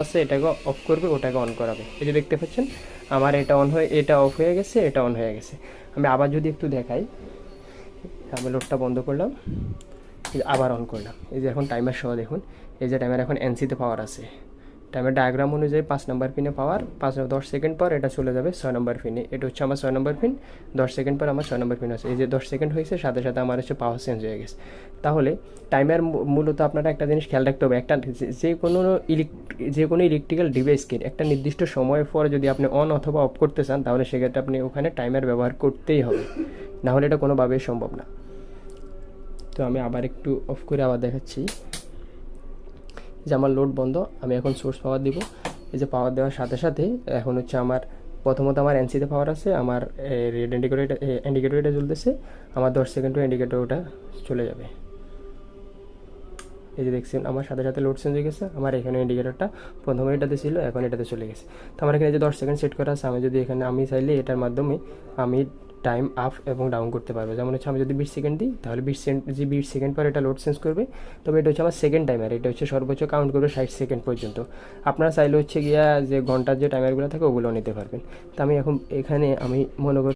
আছে এটাকে অফ করবে, ওটাকে অন করাবে। এই যে দেখতে পাচ্ছেন আমার এটা অন হয়ে এটা অফ হয়ে গেছে, এটা অন হয়ে গেছে। আমি আবার যদি একটু দেখাই, আমি লোডটা বন্ধ করলাম, আবার অন করলাম, এই যে এখন টাইমার সহ দেখুন, এই যে টাইমার এখন এনসিতে পাওয়ার আছে। টাইমের ডায়াগ্রাম অনুযায়ী 5 নম্বর পিনে পাওয়ার 10 সেকেন্ড পর এটা চলে যাবে 6 নম্বর পিনে। এটা হচ্ছে আমার 6 নম্বর পিন, 10 সেকেন্ড পর আমার 6 নম্বর পিন আছে। এই যে 10 সেকেন্ড হয়েছে, সাথে সাথে আমার হচ্ছে পাওয়ার চেঞ্জ হয়ে গেছে। তাহলে টাইমার মূলত আপনারা একটা জিনিস খেয়াল রাখতে হবে, একটা যে কোনো ইলেকট্রিক্যাল ডিভাইসকে একটা নির্দিষ্ট সময়ের পর যদি আপনি অন অথবা অফ করতে চান, তাহলে সেক্ষেত্রে আপনি ওখানে টাইমার ব্যবহার করতেই হবে, না হলে এটা কোনোভাবেই সম্ভব না। তো আমি আবার একটু অফ করে আবার দেখাচ্ছি যে আমার লোড বন্ধ। আমি এখন সোর্স পাওয়ার দিব। এই যে পাওয়ার দেওয়ার সাথে সাথে এখন হচ্ছে আমার প্রথমত আমার এনসিতে পাওয়ার আছে, আমার রেড ইন্ডিকেটরটা জ্বলতেছে, আমার 10 সেকেন্ড ইন্ডিকেটর ওটা চলে যাবে। এই যে দেখছেন আমার সাথে সাথে লোড চেঞ্জ হয়ে গেছে, আমার এখানে ইন্ডিকেটরটা প্রথমে এটাতে ছিল, এখন এটাতে চলে গেছে। তো আমার এখানে যে 10 সেকেন্ড সেট করা আছে, আমি যদি এখানে আমি চাইলে এটার মাধ্যমে আমি টাইম আপ এবং ডাউন করতে পারবো। যেমন হচ্ছে আমি যদি 20 সেকেন্ড দিই, তাহলে 20 সেকেন্ড পর এটা লোড চেঞ্জ করবে। তবে এটা হচ্ছে আমার সেকেন্ড টাইমার, এটা হচ্ছে সর্বোচ্চ কাউন্ট করবে 60 সেকেন্ড পর্যন্ত। আপনারা চাইলে হচ্ছে গিয়া যে ঘন্টার যে টাইমারগুলো থাকে ওগুলো নিতে পারবেন। তো আমি এখন এখানে আমি মনে করি